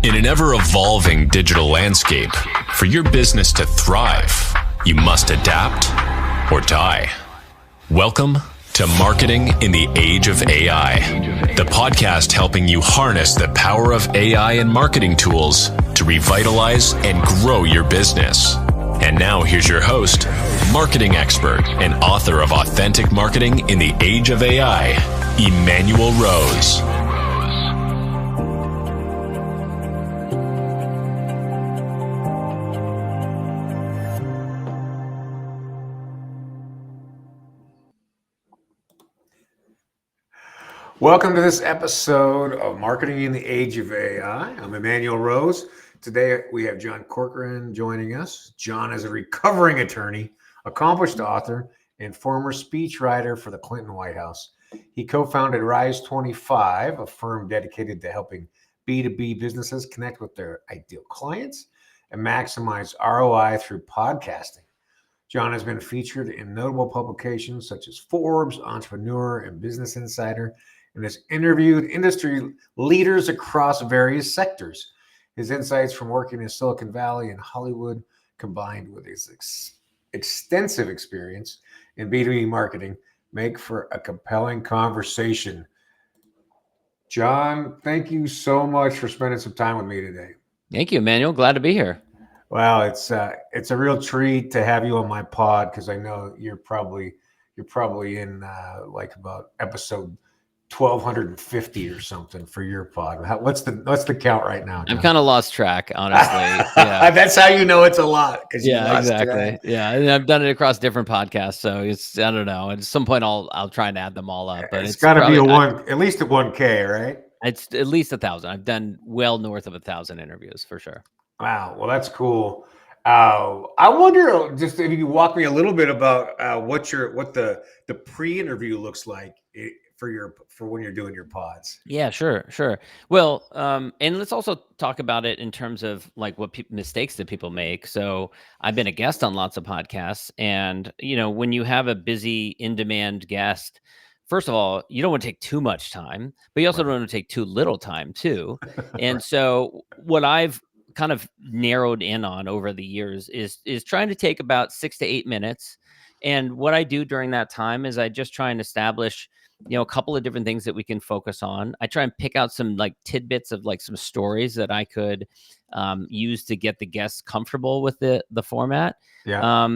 In an ever-evolving digital landscape, for your business to thrive, you must adapt or die. Welcome to Marketing in the Age of AI, the podcast helping you harness the power of AI and marketing tools to revitalize and grow your business. And now here's your host, marketing expert and author of Authentic Marketing in the Age of AI, Emanuel Rose. Welcome to this episode of Marketing in the Age of AI. I'm Emanuel Rose. Today we have John Corcoran joining us. John is a recovering attorney, accomplished author, and former speechwriter for the Clinton White House. He co-founded Rise 25, a firm dedicated to helping B2B businesses connect with their ideal clients and maximize ROI through podcasting. John has been featured in notable publications such as Forbes, Entrepreneur, and Business Insider, and has interviewed industry leaders across various sectors. His insights from working in Silicon Valley and Hollywood, combined with his extensive experience in B2B marketing, make for a compelling conversation. John, thank you so much for spending some time with me today. Thank you, Emmanuel. Glad to be here. Well, it's a real treat to have you on my pod because I know you're probably in like about episode 1250 or something for your pod. What's the count right now, John? I'm kind of lost track, honestly. Yeah. That's how you know it's a lot. Yeah, exactly. Yeah, and I've done it across different podcasts, so it's, I don't know. At some point, I'll try and add them all up. But it's got to be at least a 1K, right? It's at least 1,000. I've done well north of 1,000 interviews for sure. Wow, well, that's cool. I wonder just if you could walk me a little bit about what the pre-interview looks like for when you're doing your pods. Yeah, sure. Well, and let's also talk about it in terms of like what mistakes that people make. So I've been a guest on lots of podcasts, and when you have a busy in-demand guest, first of all, you don't want to take too much time, but you also don't want to take too little time too. And Right. So what I've kind of narrowed in on over the years is trying to take about 6 to 8 minutes. And what I do during that time is I just try and establish a couple of different things that we can focus on. I try and pick out some like tidbits of like some stories that I could use to get the guests comfortable with the format. Yeah.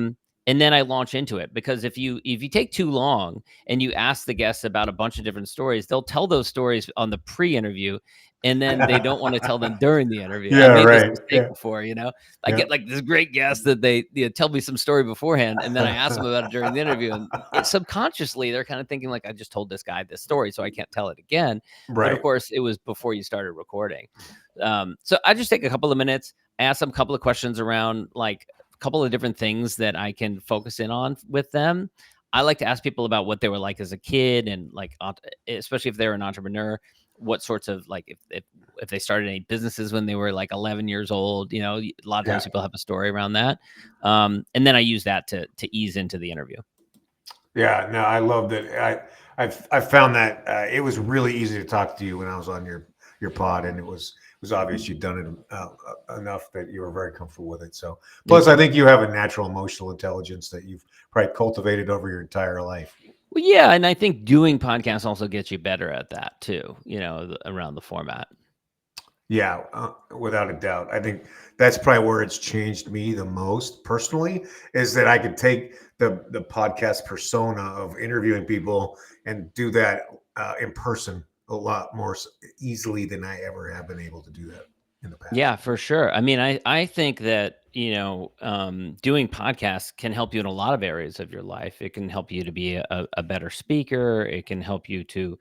And then I launch into it, because if you take too long and you ask the guests about a bunch of different stories, they'll tell those stories on the pre-interview, and then they don't want to tell them during the interview. Yeah, I made right. this mistake before. I get like this great guest that they tell me some story beforehand, and then I ask them about it during the interview, and subconsciously they're kind of thinking like, I just told this guy this story, so I can't tell it again. Right. But of course, it was before you started recording. So I just take a couple of minutes, ask them a couple of questions around like a couple of different things that I can focus in on with them. I like to ask people about what they were like as a kid, and like, especially if they're an entrepreneur, what sorts of like, if they started any businesses when they were like 11 years old. A lot of times people have a story around that. And then I use that to ease into the interview. Yeah, no, I loved it. I found that it was really easy to talk to you when I was on your pod, and it was obvious you'd done it enough that you were very comfortable with it. So, plus, I think you have a natural emotional intelligence that you've probably cultivated over your entire life. Well, yeah, and I think doing podcasts also gets you better at that too, around the format. Yeah, without a doubt. I think that's probably where it's changed me the most personally, is that I could take the podcast persona of interviewing people and do that in person a lot more easily than I ever have been able to do that in the past. Yeah, for sure. I mean, I think that, doing podcasts can help you in a lot of areas of your life. It can help you to be a better speaker. It can help you to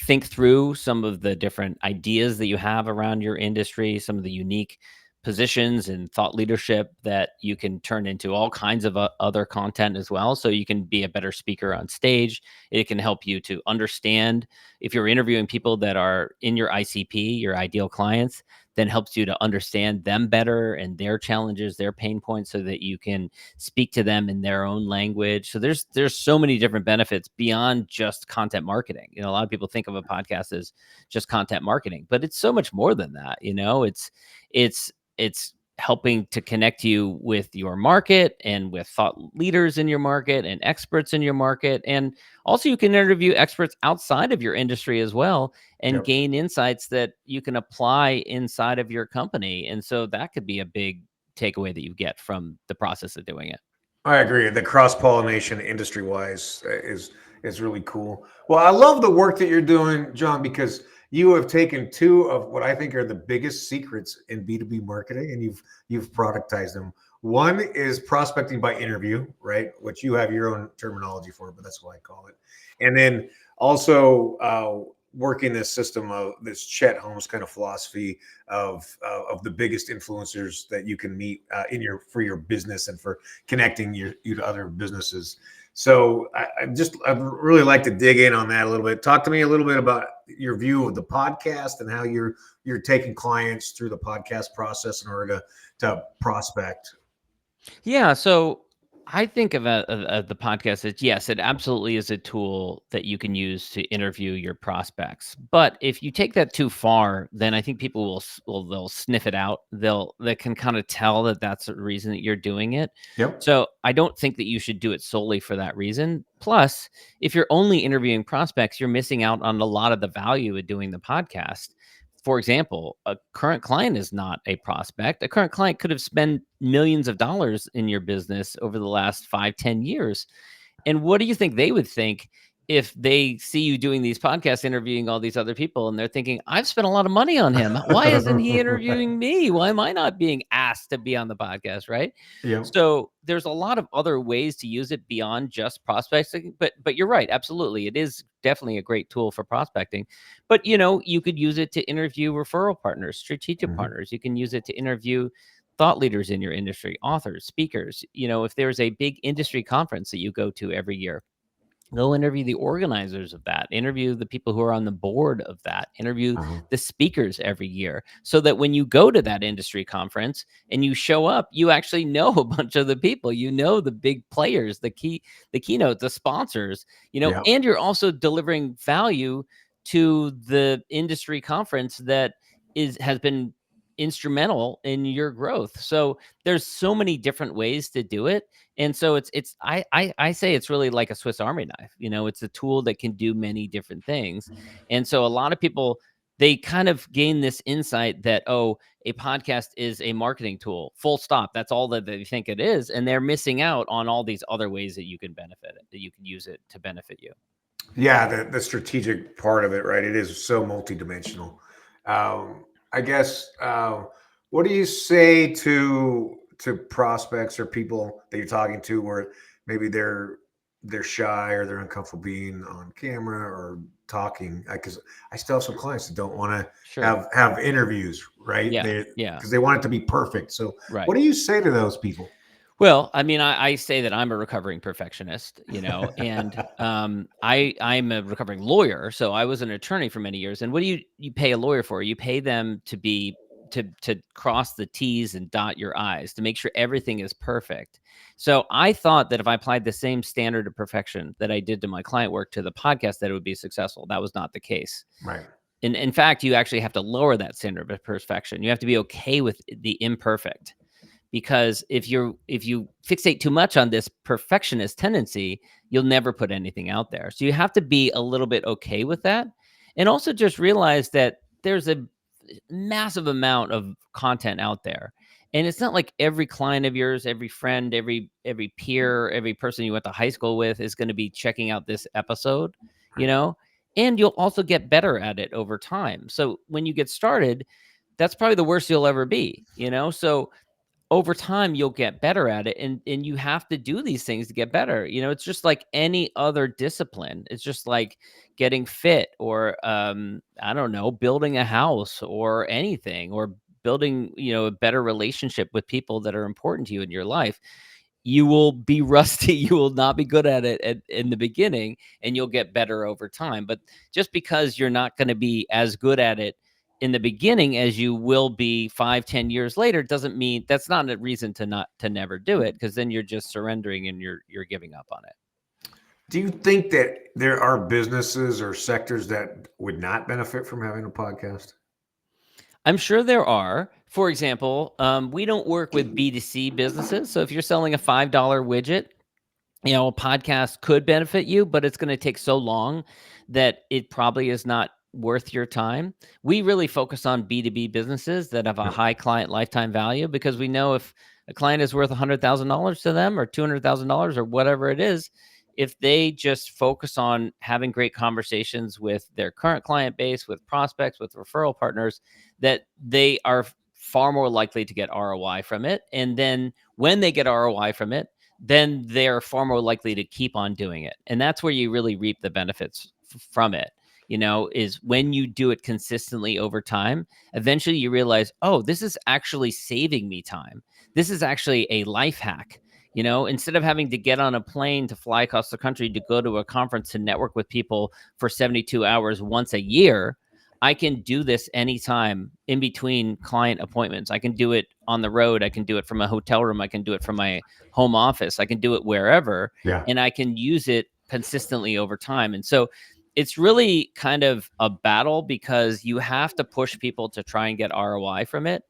think through some of the different ideas that you have around your industry, some of the unique positions and thought leadership that you can turn into all kinds of other content as well. So you can be a better speaker on stage. It can help you to understand, if you're interviewing people that are in your ICP, your ideal clients, then helps you to understand them better and their challenges, their pain points, so that you can speak to them in their own language. So there's so many different benefits beyond just content marketing. A lot of people think of a podcast as just content marketing, but it's so much more than that. It's helping to connect you with your market and with thought leaders in your market and experts in your market. And also you can interview experts outside of your industry as well and Yep. gain insights that you can apply inside of your company. And so that could be a big takeaway that you get from the process of doing it. I agree. The cross pollination industry wise is really cool. Well, I love the work that you're doing, John, because you have taken two of what I think are the biggest secrets in B2B marketing, and you've productized them. One is prospecting by interview, right? Which you have your own terminology for, but that's what I call it. And then also working this system of this Chet Holmes kind of philosophy of the biggest influencers that you can meet for your business and for connecting you to other businesses. So I'd really like to dig in on that a little bit. Talk to me a little bit about your view of the podcast and how you're taking clients through the podcast process in order to prospect. Yeah. So I think of the podcast as, yes, it absolutely is a tool that you can use to interview your prospects. But if you take that too far, then I think people they'll sniff it out. They can kind of tell that that's the reason that you're doing it. Yep. So I don't think that you should do it solely for that reason. Plus, if you're only interviewing prospects, you're missing out on a lot of the value of doing the podcast. For example, a current client is not a prospect. A current client could have spent millions of dollars in your business over the last 5-10 years. And what do you think they would think if they see you doing these podcasts, interviewing all these other people, and they're thinking, I've spent a lot of money on him. Why isn't he interviewing me? Why am I not being asked to be on the podcast? Right. Yep. So there's a lot of other ways to use it beyond just prospecting. But you're right. Absolutely. It is definitely a great tool for prospecting. But, you could use it to interview referral partners, strategic partners. You can use it to interview thought leaders in your industry, authors, speakers. If there's a big industry conference that you go to every year, go interview the organizers of that, interview the people who are on the board of that, interview the speakers every year, so that when you go to that industry conference and you show up, you actually know a bunch of the people, the big players, the keynote, the sponsors, Yep. and you're also delivering value to the industry conference that has been instrumental in your growth. So there's so many different ways to do it. And so I say it's really like a Swiss Army knife. It's a tool that can do many different things. And so a lot of people, they kind of gain this insight that, a podcast is a marketing tool, full stop. That's all that they think it is. And they're missing out on all these other ways that you can benefit it, that you can use it to benefit you. Yeah, the strategic part of it, right? It is so multidimensional. I guess, what do you say to prospects or people that you're talking to where maybe they're shy or they're uncomfortable being on camera or talking? Because I still have some clients that don't want to have interviews, right? Yeah. Because they want it to be perfect. So Right. what do you say to those people? Well, I mean, I say that I'm a recovering perfectionist, and I'm a recovering lawyer. So I was an attorney for many years. And what do you pay a lawyer for? You pay them to cross the T's and dot your I's, to make sure everything is perfect. So I thought that if I applied the same standard of perfection that I did to my client work to the podcast, that it would be successful. That was not the case. Right. In fact, you actually have to lower that standard of perfection. You have to be okay with the imperfect. Because if you fixate too much on this perfectionist tendency, you'll never put anything out there. So you have to be a little bit okay with that. And also just realize that there's a massive amount of content out there. And it's not like every client of yours, every friend, every peer, every person you went to high school with is going to be checking out this episode, and you'll also get better at it over time. So when you get started, that's probably the worst you'll ever be, so over time you'll get better at it, and you have to do these things to get better. It's just like any other discipline. It's just like getting fit, or I don't know, building a house or anything, or building a better relationship with people that are important to you in your life. You will be rusty. You will not be good at it in the beginning, and you'll get better over time. But just because you're not going to be as good at it in the beginning as you will be 5-10 years later doesn't mean that's not a reason to never do it, because then you're just surrendering and you're giving up on it. Do you think that there are businesses or sectors that would not benefit from having a podcast? I'm sure there are. For example, we don't work with B2C businesses. So if you're selling a $5 widget, a podcast could benefit you, but it's going to take so long that it probably is not worth your time. We really focus on B2B businesses that have a high client lifetime value, because we know if a client is worth $100,000 to them or $200,000 or whatever it is, if they just focus on having great conversations with their current client base, with prospects, with referral partners, that they are far more likely to get ROI from it. And then when they get ROI from it, then they're far more likely to keep on doing it. And that's where you really reap the benefits from it, is when you do it consistently over time. Eventually you realize, oh, this is actually saving me time. This is actually a life hack. Instead of having to get on a plane to fly across the country to go to a conference to network with people for 72 hours once a year, I can do this anytime in between client appointments. I can do it on the road. I can do it from a hotel room. I can do it from my home office. I can do it wherever, and I can use it consistently over time. And so it's really kind of a battle, because you have to push people to try and get ROI from it.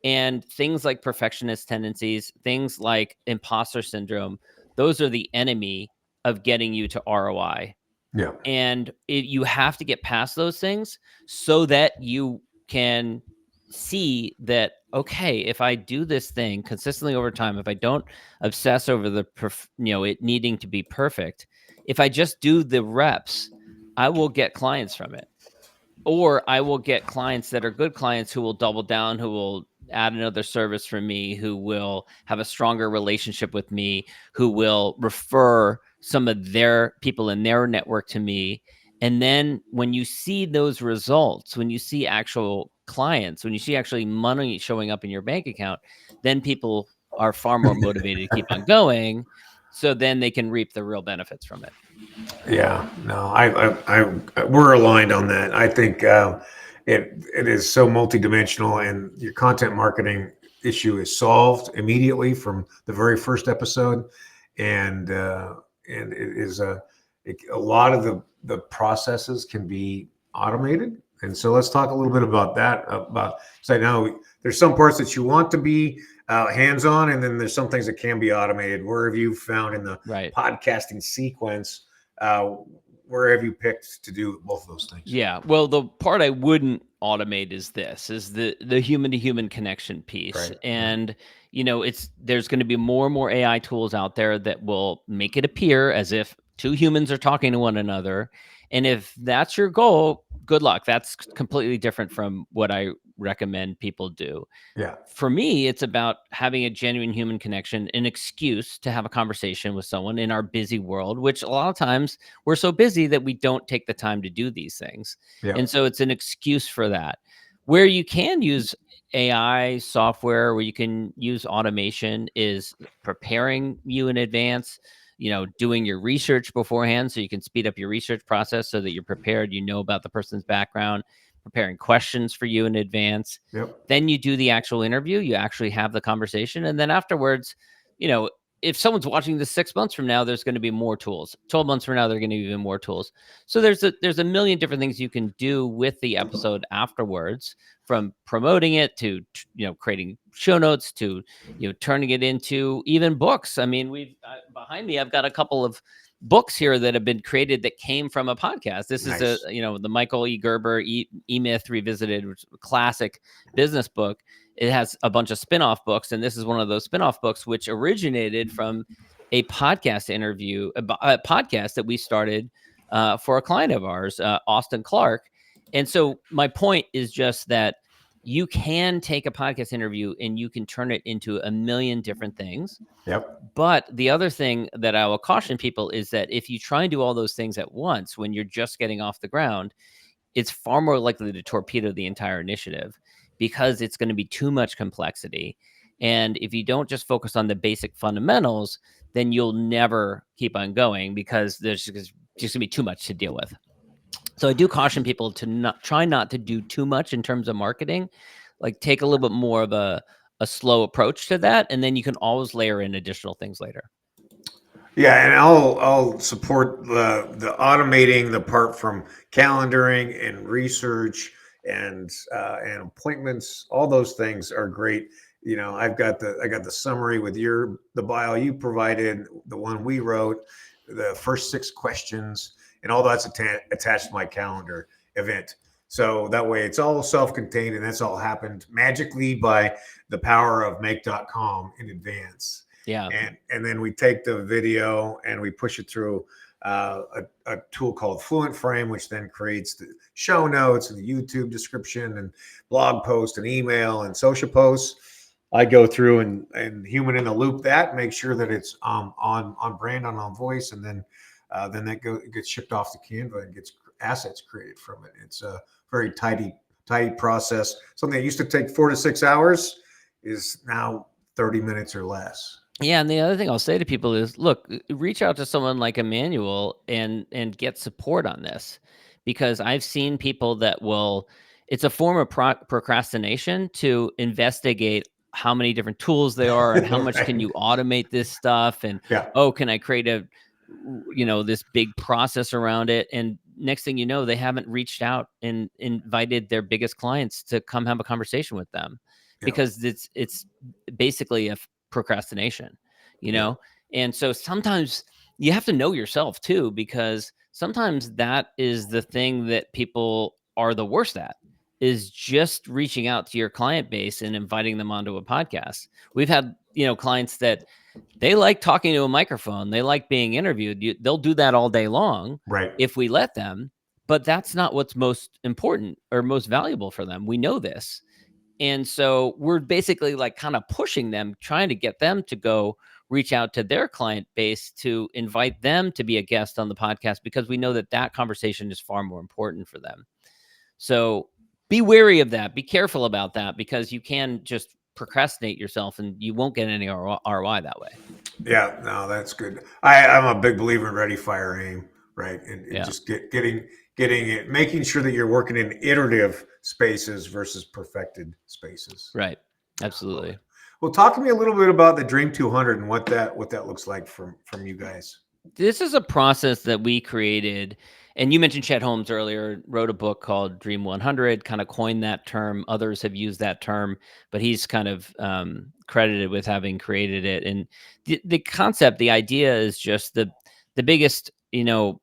And things like perfectionist tendencies, things like imposter syndrome, those are the enemy of getting you to ROI. Yeah. And you have to get past those things so that you can see that, okay, if I do this thing consistently over time, if I don't obsess over it needing to be perfect, if I just do the reps, I will get clients from it. Or I will get clients that are good clients who will double down, who will add another service for me, who will have a stronger relationship with me, who will refer some of their people in their network to me. And then when you see those results, when you see actual clients, when you see actually money showing up in your bank account, then people are far more motivated to keep on going. So then they can reap the real benefits from it. Yeah, no, we're aligned on that. I think it is so multidimensional, and your content marketing issue is solved immediately from the very first episode, and it is a lot of the processes can be automated. And so let's talk a little bit about that. So now there's some parts that you want to be hands-on, and then there's some things that can be automated. Where have you found in the podcasting sequence? Where have you picked to do both of those things? Yeah, well, the part I wouldn't automate is the human to human connection piece. Right. And there's going to be more and more AI tools out there that will make it appear as if two humans are talking to one another. And if that's your goal, good luck. That's completely different from what I recommend people do. Yeah. For me, it's about having a genuine human connection, an excuse to have a conversation with someone in our busy world, which a lot of times we're so busy that we don't take the time to do these things. Yeah. And so it's an excuse for that. Where you can use AI software, where you can use automation, is preparing you in advance, doing your research beforehand so you can speed up your research process so that you're prepared, about the person's background, preparing questions for you in advance. Yep. Then you do the actual interview, you actually have the conversation. And then afterwards, if someone's watching this 6 months from now, there's going to be more tools. 12 months from now, there are going to be even more tools. So there's a million different things you can do with the episode afterwards, from promoting it to, creating show notes to, turning it into even books. I mean, behind me, I've got a couple of books here that have been created that came from a podcast. This Nice. is the Michael E. Gerber E-Myth Revisited, which is a classic business book. It has a bunch of spin-off books, and this is one of those spin-off books, which originated from a podcast interview, a podcast that we started for a client of ours, Austin Clark. And so my point is just that you can take a podcast interview and you can turn it into a million different things. Yep. But the other thing that I will caution people is that if you try and do all those things at once when you're just getting off the ground, it's far more likely to torpedo the entire initiative, because it's going to be too much complexity. And if you don't just focus on the basic fundamentals, then you'll never keep on going, because there's just going to be too much to deal with. So I do caution people to not to do too much in terms of marketing, like take a little bit more of a slow approach to that. And then you can always layer in additional things later. Yeah, and I'll support the automating the part from calendaring and research and appointments. All those things are great. You know, I got the summary with the bio you provided, the one we wrote, the first 6 questions, and all that's attached to my calendar event. So that way it's all self-contained, and that's all happened magically by the power of make.com in advance. Yeah. And then we take the video and we push it through a tool called Fluent Frame, which then creates the show notes and the YouTube description and blog post and email and social posts. I go through and human in the loop that, make sure that it's on brand, on voice, and then it gets shipped off to Canva and gets assets created from it. It's a very tidy process. Something that used to take 4 to 6 hours is now 30 minutes or less. Yeah, and the other thing I'll say to people is, look, reach out to someone like Emanuel and get support on this, because I've seen people that will. It's a form of procrastination to investigate how many different tools there are and how much Right. can you automate this stuff, and can I create this big process around it? And next thing you know, they haven't reached out and invited their biggest clients to come have a conversation with them, because it's basically a procrastination, and so sometimes you have to know yourself too, because sometimes that is the thing that people are the worst at, is just reaching out to your client base and inviting them onto a podcast. We've had clients that they like talking to a microphone, they like being interviewed. They'll do that all day long, Right. if we let them, but that's not what's most important or most valuable for them. We know this. And so we're basically like kind of pushing them, trying to get them to go reach out to their client base to invite them to be a guest on the podcast, because we know that conversation is far more important for them. So be wary of that. Be careful about that, because you can just procrastinate yourself and you won't get any ROI that way. Yeah, no, that's good. I'm a big believer in ready, fire, aim, right? And just getting it, making sure that you're working in iterative spaces versus perfected spaces. Right. Absolutely. Well, talk to me a little bit about the Dream 200 and what that looks like from you guys. This is a process that we created, and you mentioned Chet Holmes earlier, wrote a book called Dream 100, kind of coined that term. Others have used that term, but he's kind of credited with having created it. And the concept, the idea is just the biggest,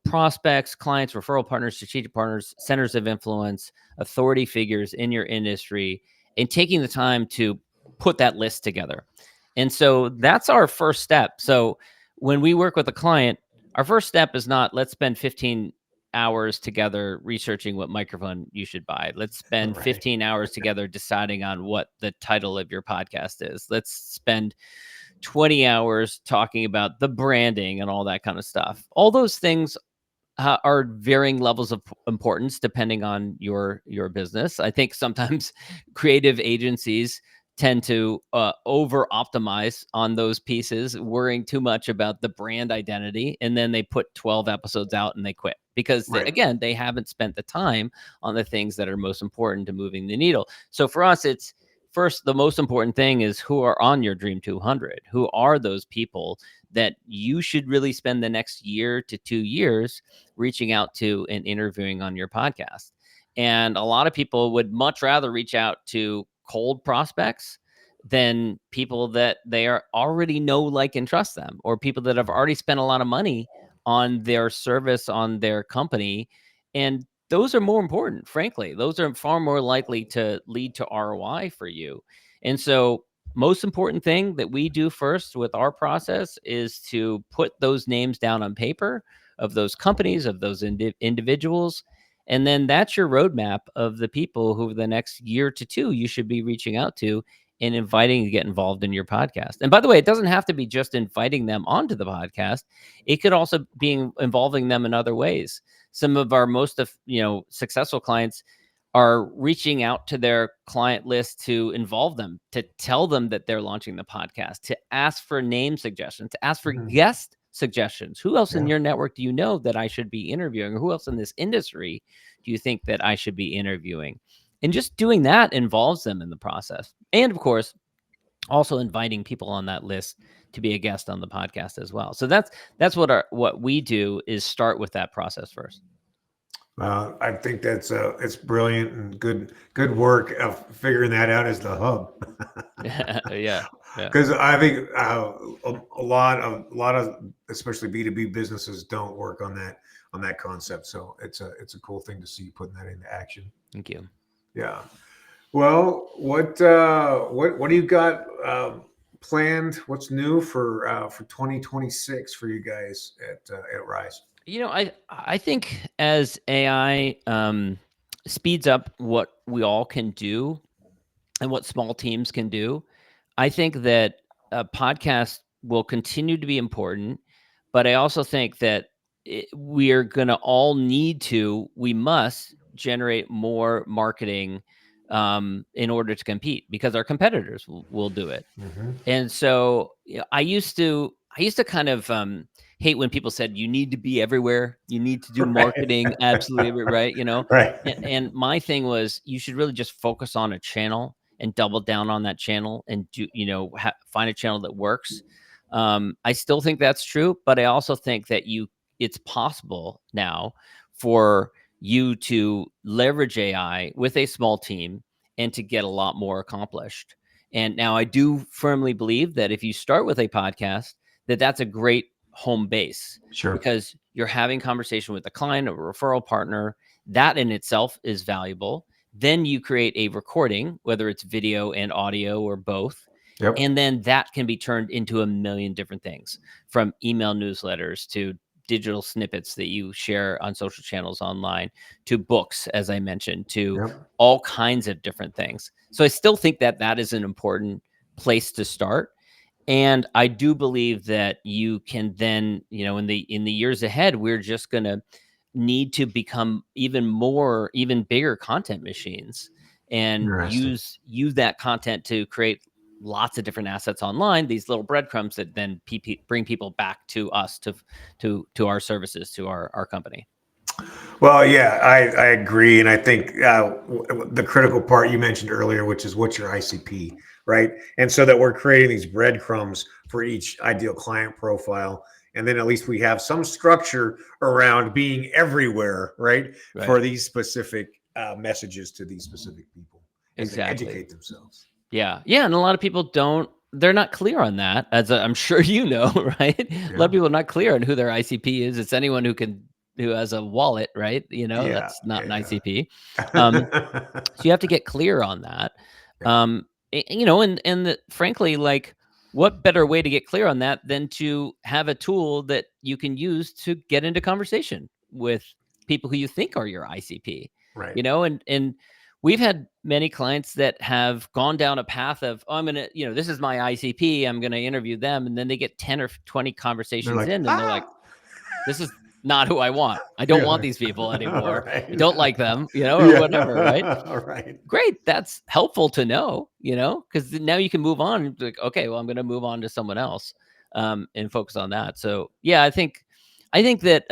prospects, clients, referral partners, strategic partners, centers of influence, authority figures in your industry, and taking the time to put that list together. And so that's our first step. So when we work with a client, our first step is not, let's spend 15 hours together researching what microphone you should buy. Let's spend 15 hours together deciding on what the title of your podcast is. Let's spend 20 hours talking about the branding and all that kind of stuff. All those things are varying levels of importance depending on your business. I think sometimes creative agencies tend to over optimize on those pieces, worrying too much about the brand identity, and then they put 12 episodes out and they quit, because again, they haven't spent the time on the things that are most important to moving the needle. So for us, it's first, the most important thing is who are on your Dream 200. Who are those people that you should really spend the next year to 2 years reaching out to and interviewing on your podcast? And a lot of people would much rather reach out to cold prospects than people that they are already know, like, and trust them, or people that have already spent a lot of money on their service, on their company. And those are more important, frankly. Those are far more likely to lead to ROI for you. And so most important thing that we do first with our process is to put those names down on paper of those companies, of those individuals. And then that's your roadmap of the people who the next year to 2 you should be reaching out to and inviting to get involved in your podcast. And by the way, it doesn't have to be just inviting them onto the podcast. It could also be involving them in other ways. Some of our most successful clients are reaching out to their client list to involve them, to tell them that they're launching the podcast, to ask for name suggestions, to ask for guest suggestions. Who else in Yeah. your network do you know that I should be interviewing? Or who else in this industry do you think that I should be interviewing? And just doing that involves them in the process. And of course, also inviting people on that list to be a guest on the podcast as well. So that's what we do, is start with that process first. I think that's it's brilliant and good work of figuring that out as the hub. Yeah. Because I think a lot of especially B2B businesses don't work on that concept. So it's a cool thing to see you putting that into action. Thank you. Yeah. Well, what do you got planned? What's new for 2026 for you guys at Rise? I think as AI speeds up what we all can do and what small teams can do, I think that a podcast will continue to be important. But I also think that we are going to all we must generate more marketing in order to compete, because our competitors will do it. Mm-hmm. And so I used to kind of hate when people said you need to be everywhere, you need to do marketing absolutely right, Right. and my thing was, you should really just focus on a channel and double down on that channel and do find a channel that works. I still think that's true, but I also think that it's possible now for you to leverage AI with a small team and to get a lot more accomplished. And now I do firmly believe that if you start with a podcast, that's a great home base, Sure. because you're having conversation with a client or a referral partner. That in itself is valuable. Then you create a recording, whether it's video and audio or both. Yep. And then that can be turned into a million different things, from email newsletters to digital snippets that you share on social channels online, to books, as I mentioned, to Yep. all kinds of different things. So I still think that is an important place to start. And I do believe that you can then, in the years ahead, we're just going to need to become even bigger content machines, and Interesting. use that content to create lots of different assets online, these little breadcrumbs that then bring people back to us, to our services, to our company. Well, yeah, I agree. And I think the critical part you mentioned earlier, which is what's your ICP, right? And so that we're creating these breadcrumbs for each ideal client profile. And then at least we have some structure around being everywhere, right? For these specific messages to these specific people as they educate themselves. Yeah. And a lot of people they're not clear on that, as I'm sure right? Yeah. A lot of people are not clear on who their ICP is. It's anyone who has a wallet, right? That's not an ICP. So you have to get clear on that. And frankly, like, what better way to get clear on that than to have a tool that you can use to get into conversation with people who you think are your ICP, right? And we've had many clients that have gone down a path of, I'm going to, this is my ICP, I'm going to interview them. And then they get 10 or 20 conversations in, and they're like, this is not who I want. I don't want these people anymore. Right. I don't like them, or whatever, right? Right. Great. That's helpful to know, because now you can move on. Like, okay, well, I'm going to move on to someone else and focus on that. So, yeah, I think that,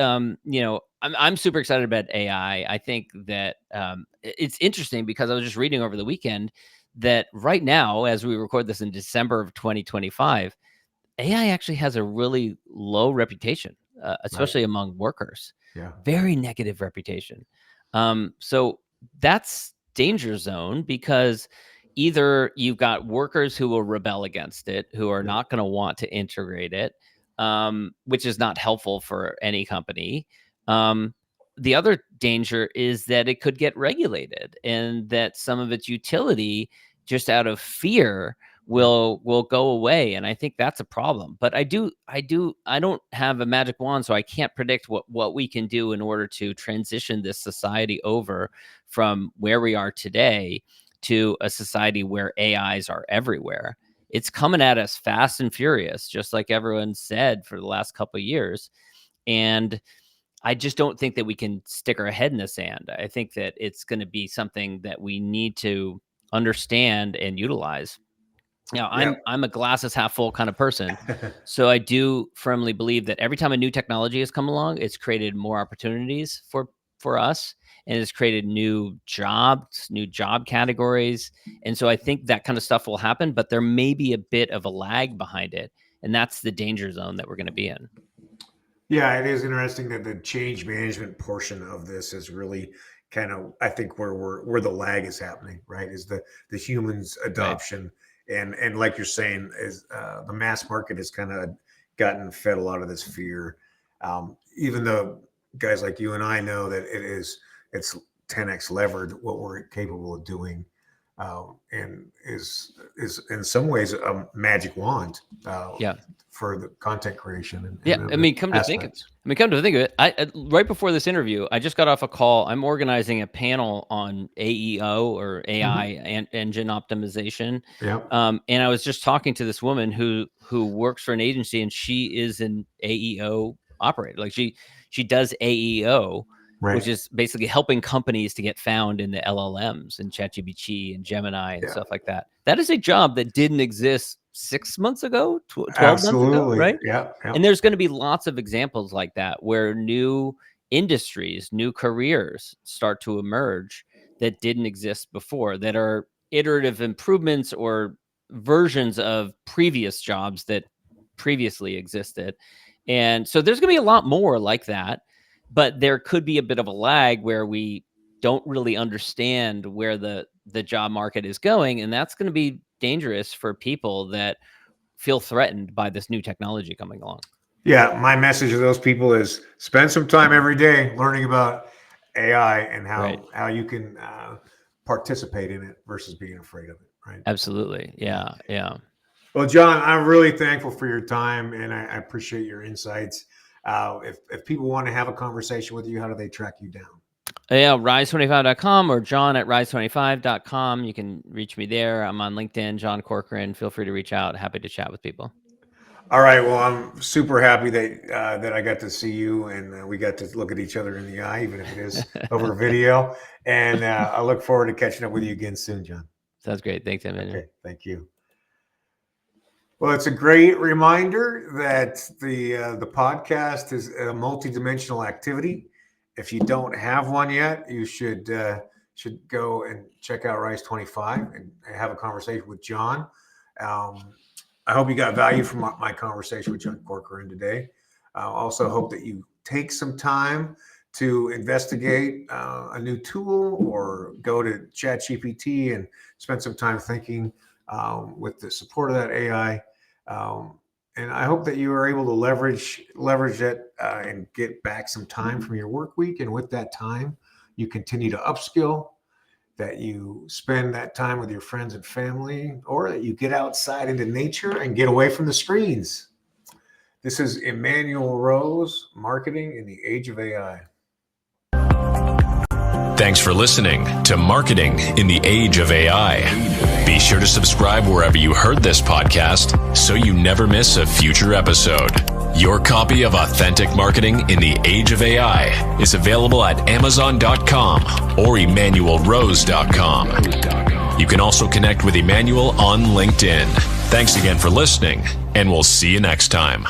I'm super excited about AI. I think that it's interesting, because I was just reading over the weekend that right now, as we record this in December of 2025, AI actually has a really low reputation, especially among workers. Yeah. Very negative reputation. So that's danger zone, because either you've got workers who will rebel against it, who are not going to want to integrate it, which is not helpful for any company. The other danger is that it could get regulated, and that some of its utility, just out of fear, will go away. And I think that's a problem. But I don't have a magic wand, so I can't predict what we can do in order to transition this society over from where we are today to a society where AIs are everywhere. It's coming at us fast and furious, just like everyone said for the last couple of years. And I just don't think that we can stick our head in the sand. I think that it's going to be something that we need to understand and utilize. Now, I'm a glasses half full kind of person. So I do firmly believe that every time a new technology has come along, it's created more opportunities for us, and it's created new jobs, new job categories. And so I think that kind of stuff will happen, but there may be a bit of a lag behind it. And that's the danger zone that we're going to be in. Yeah, it is interesting that the change management portion of this is really kind of, I think, where the lag is happening, right? Is the humans adoption. Right. And like you're saying, is the mass market has kind of gotten fed a lot of this fear. Even though guys like you and I know that it's 10x levered what we're capable of doing, and is in some ways a magic wand. For the content creation. And come to think of it, I right before this interview, I just got off a call. I'm organizing a panel on AEO, or AI engine optimization. And I was just talking to this woman who works for an agency, and she is an AEO operator. Like she does AEO, which is basically helping companies to get found in the LLMs and ChatGPT and Gemini and stuff like that. That is a job that didn't exist 6 months ago, 12 months ago, right? Yeah. And there's going to be lots of examples like that where new industries, new careers start to emerge that didn't exist before, that are iterative improvements or versions of previous jobs that previously existed. And so there's going to be a lot more like that, but there could be a bit of a lag where we don't really understand where the job market is going. And that's going to be dangerous for people that feel threatened by this new technology coming along. Yeah, my message to those people is spend some time every day learning about AI and how you can participate in it versus being afraid of it, right? Absolutely. Yeah. Well, John, I'm really thankful for your time, and I appreciate your insights. If people want to have a conversation with you, how do they track you down? Yeah, rise25.com or john@rise25.com. You can reach me there. I'm on LinkedIn, John Corcoran. Feel free to reach out. Happy to chat with people. All right. Well, I'm super happy that I got to see you, and we got to look at each other in the eye, even if it is over video. And I look forward to catching up with you again soon, John. Sounds great. Thanks, Emanuel. Okay. Thank you. Well, it's a great reminder that the podcast is a multidimensional activity. If you don't have one yet, you should go and check out Rise 25 and have a conversation with John. I hope you got value from my conversation with John Corcoran today. I also hope that you take some time to investigate a new tool or go to ChatGPT and spend some time thinking with the support of that AI. And I hope that you are able to leverage it and get back some time from your work week. And with that time, you continue to upskill, that you spend that time with your friends and family, or that you get outside into nature and get away from the screens. This is Emanuel Rose, Marketing in the Age of AI. Thanks for listening to Marketing in the Age of AI. Be sure to subscribe wherever you heard this podcast so you never miss a future episode. Your copy of Authentic Marketing in the Age of AI is available at Amazon.com or EmanuelRose.com. You can also connect with Emanuel on LinkedIn. Thanks again for listening, and we'll see you next time.